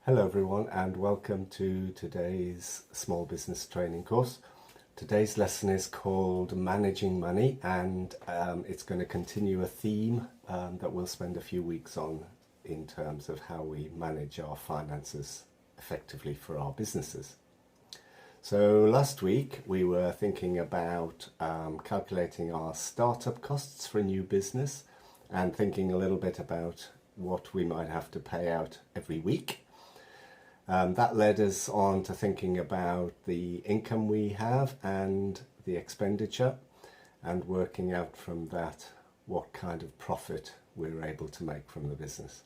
Hello everyone and welcome to today's small business training course. Today's lesson is called Managing Money and it's going to continue a theme that we'll spend a few weeks on in terms of how we manage our finances effectively for our businesses. So last week we were thinking about calculating our startup costs for a new business and thinking a little bit about what we might have to pay out every week. That led us on to thinking about the income we have and the expenditure and working out from that what kind of profit we're able to make from the business.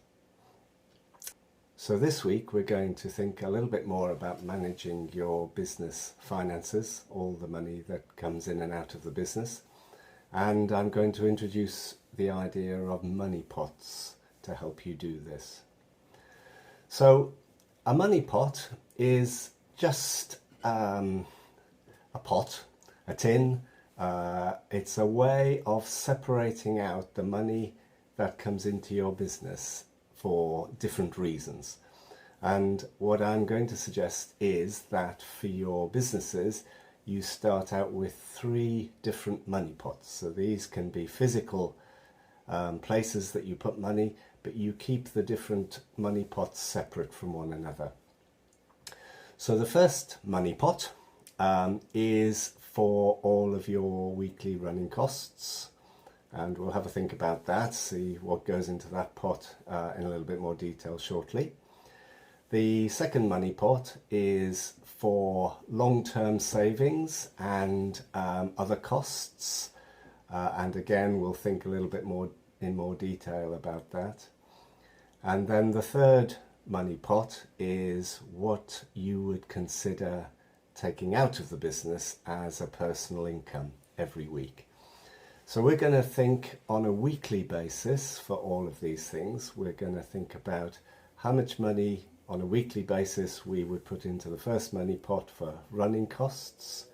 So this week we're going to think a little bit more about managing your business finances, all the money that comes in and out of the business. And I'm going to introduce the idea of money pots to help you do this. So a money pot is just a pot, a tin. It's a way of separating out the money that comes into your business for different reasons. And what I'm going to suggest is that for your businesses, you start out with 3 different money pots. So these can be physical places that you put money, but you keep the different money pots separate from one another. So the first money pot is for all of your weekly running costs, and we'll have a think about that, see what goes into that pot in a little bit more detail shortly. The second money pot is for long-term savings and other costs, and again we'll think a little bit more in more detail about that. And then the third money pot is what you would consider taking out of the business as a personal income every week. So we're going to think on a weekly basis for all of these things. We're going to think about how much money on a weekly basis we would put into the first money pot for running costs,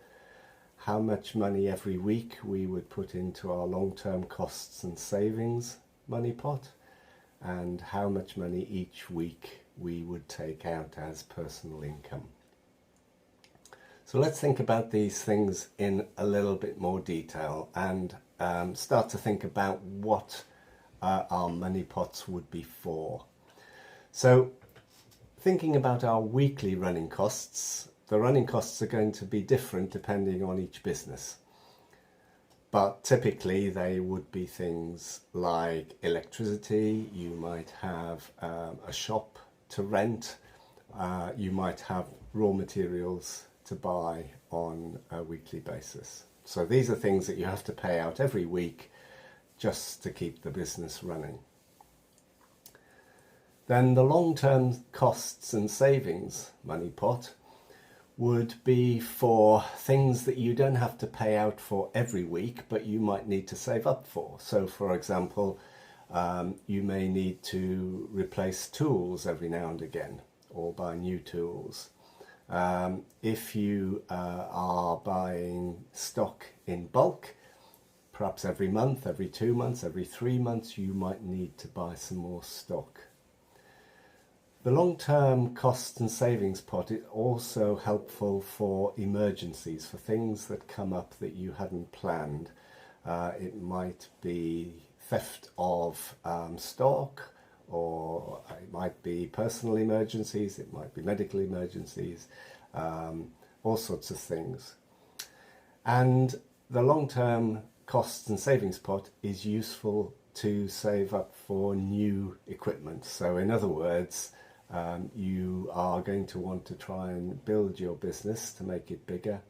how much money every week we would put into our long-term costs and savings money pot, and how much money each week we would take out as personal income. So let's think about these things in a little bit more detail and start to think about what our money pots would be for. So thinking about our weekly running costs, the running costs are going to be different depending on each business. But typically they would be things like electricity, you might have a shop to rent, you might have raw materials to buy on a weekly basis. So these are things that you have to pay out every week just to keep the business running. Then the long-term costs and savings money pot would be for things that you don't have to pay out for every week, but you might need to save up for. So for example, you may need to replace tools every now and again or buy new tools. If you are buying stock in bulk, perhaps every month, every 2 months, every 3 months, you might need to buy some more stock. The long-term costs and savings pot is also helpful for emergencies, for things that come up that you hadn't planned. It might be theft of stock, or it might be personal emergencies, it might be medical emergencies, all sorts of things. And the long-term costs and savings pot is useful to save up for new equipment. So in other words, you are going to want to try and build your business to make it bigger,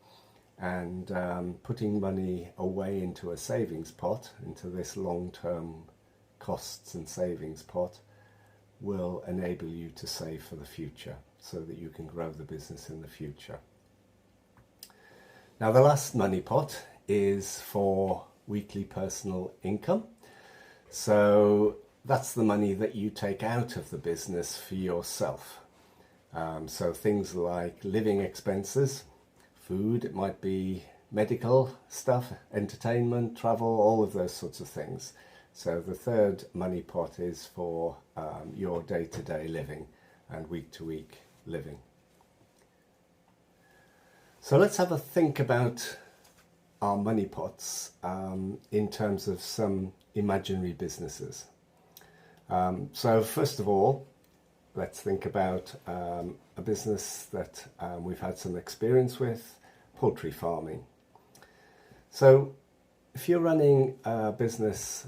and putting money away into a savings pot, into this long-term costs and savings pot, will enable you to save for the future so that you can grow the business in the future. Now the last money pot is for weekly personal income. So that's the money that you take out of the business for yourself. So things like living expenses, food, it might be medical stuff, entertainment, travel, all of those sorts of things. So the third money pot is for your day-to-day living. and week-to-week living. So let's have a think about our money pots in terms of some imaginary businesses. So first of all, let's think about a business that we've had some experience with, poultry farming. So if you're running a business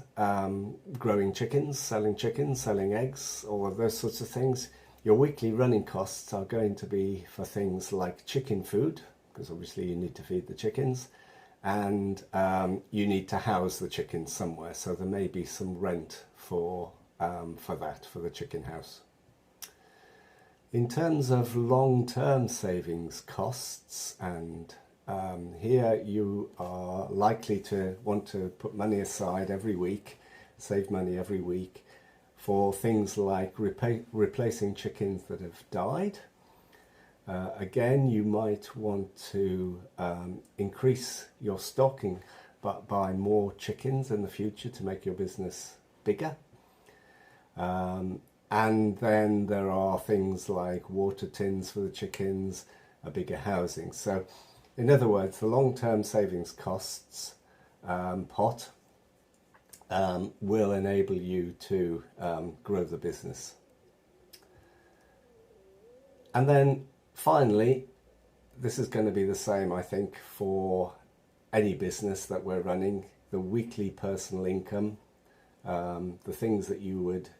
growing chickens, selling eggs, all of those sorts of things, your weekly running costs are going to be for things like chicken food, because obviously you need to feed the chickens, and you need to house the chickens somewhere. So there may be some rent for the chicken house. In terms of long-term savings costs, and here you are likely to want to put money aside every week, save money every week for things like replacing chickens that have died. Again, you might want to increase your stocking, but buy more chickens in the future to make your business bigger. And then there are things like water tins for the chickens, a bigger housing. So in other words, the long-term savings costs pot will enable you to grow the business. And then finally, this is going to be the same, I think, for any business that we're running. The weekly personal income, the things that you would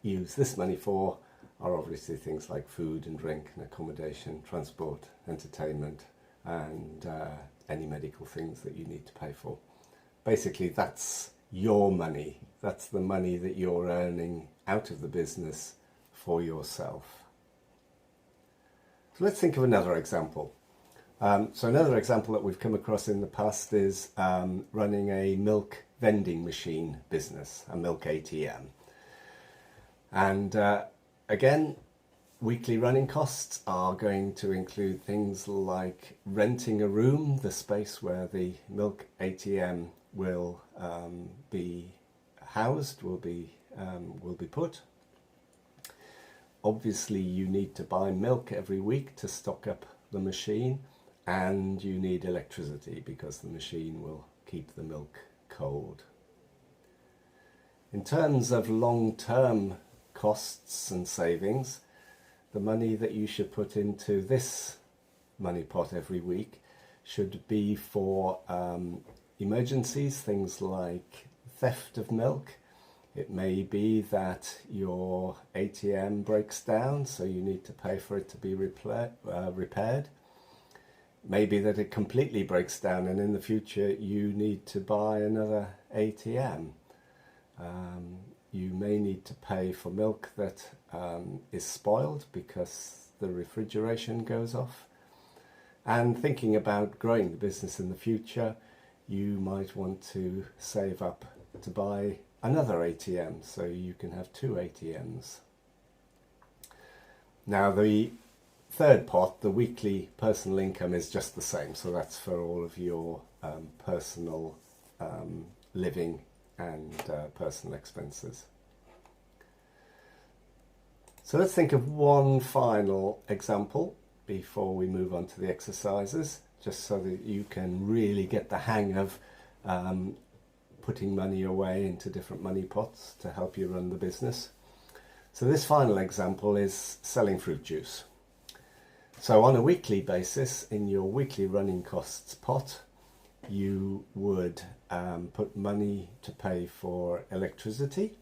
use this money for are obviously things like food and drink and accommodation, transport, entertainment, and any medical things that you need to pay for. Basically, that's your money. That's the money that you're earning out of the business for yourself. So let's think of another example. So another example that we've come across in the past is running a milk vending machine business, a milk ATM. And again, weekly running costs are going to include things like renting a room, the space where the milk ATM will be housed, will be put. Obviously, you need to buy milk every week to stock up the machine, and you need electricity because the machine will keep the milk cold. In terms of long-term costs and savings, the money that you should put into this money pot every week should be for emergencies, things like theft of milk. It may be that your ATM breaks down, so you need to pay for it to be repaired. Maybe that it completely breaks down and in the future you need to buy another ATM. You may need to pay for milk that is spoiled because the refrigeration goes off. And thinking about growing the business in the future, you might want to save up to buy another ATM so you can have 2 ATMs. Now the third pot, the weekly personal income, is just the same. So that's for all of your personal living and personal expenses. So let's think of one final example before we move on to the exercises, just so that you can really get the hang of putting money away into different money pots to help you run the business. So this final example is selling fruit juice. So on a weekly basis, in your weekly running costs pot, you would put money to pay for electricity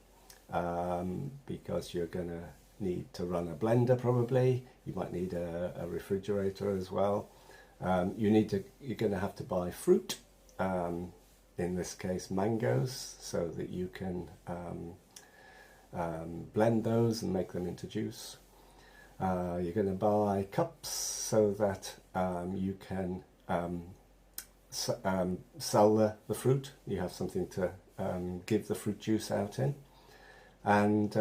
because you're going to need to run a blender probably. You might need a refrigerator as well. You're going to have to buy fruit, in this case mangoes, so that you can blend those and make them into juice. You're going to buy cups so that you can sell the fruit. You have something to give the fruit juice out in. And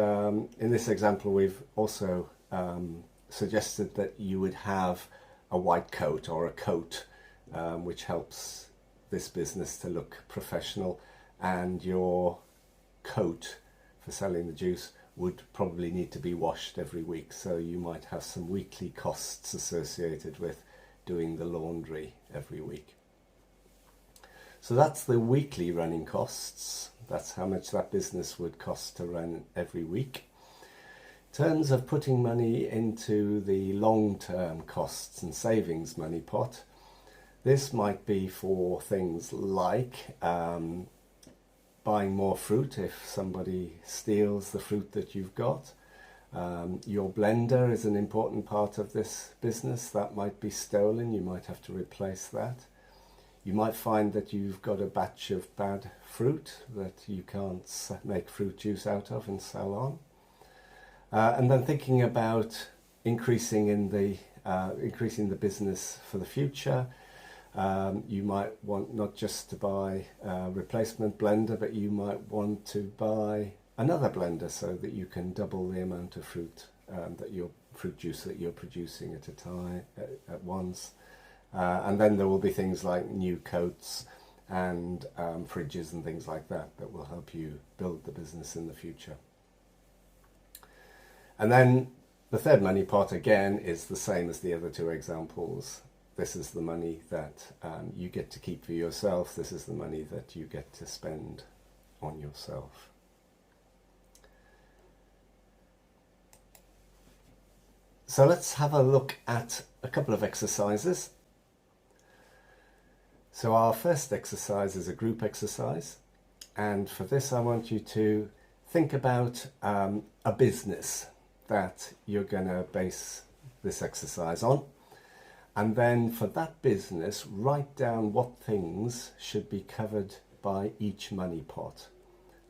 in this example, we've also suggested that you would have a white coat or a coat, which helps this business to look professional, and your coat for selling the juice would probably need to be washed every week. So you might have some weekly costs associated with doing the laundry every week. So that's the weekly running costs. That's how much that business would cost to run every week. In terms of putting money into the long-term costs and savings money pot, this might be for things like buying more fruit if somebody steals the fruit that you've got. Your blender is an important part of this business. That might be stolen. You might have to replace that. You might find that you've got a batch of bad fruit that you can't make fruit juice out of and sell on. And then thinking about increasing the business for the future. You might want not just to buy a replacement blender, but you might want to buy another blender so that you can double the amount of fruit juice that you're producing at a time at once. And then there will be things like new coats and fridges and things like that that will help you build the business in the future. And then the third money pot again is the same as the other two examples. This is the money that you get to keep for yourself. This is the money that you get to spend on yourself. So let's have a look at a couple of exercises. So our first exercise is a group exercise. And for this, I want you to think about a business that you're going to base this exercise on. And then for that business, write down what things should be covered by each money pot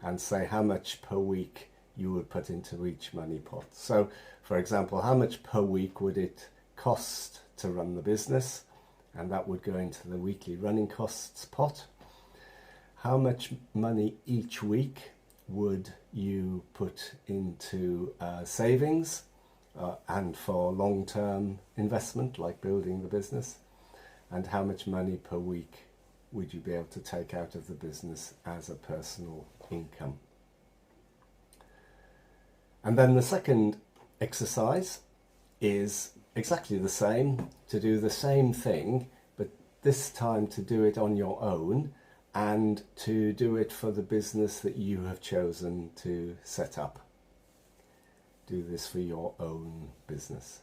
and say how much per week you would put into each money pot. So, for example, how much per week would it cost to run the business? And that would go into the weekly running costs pot. How much money each week would you put into savings and for long-term investment like building the business? And how much money per week would you be able to take out of the business as a personal income? And then the second exercise is exactly the same, to do the same thing, but this time to do it on your own and to do it for the business that you have chosen to set up. Do this for your own business.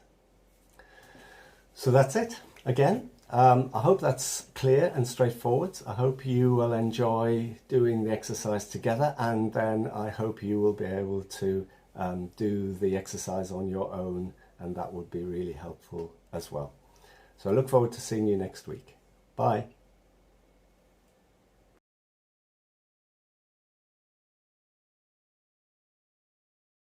So that's it. Again, I hope that's clear and straightforward. I hope you will enjoy doing the exercise together, and then I hope you will be able to do the exercise on your own, and that would be really helpful as well. So I look forward to seeing you next week. Bye.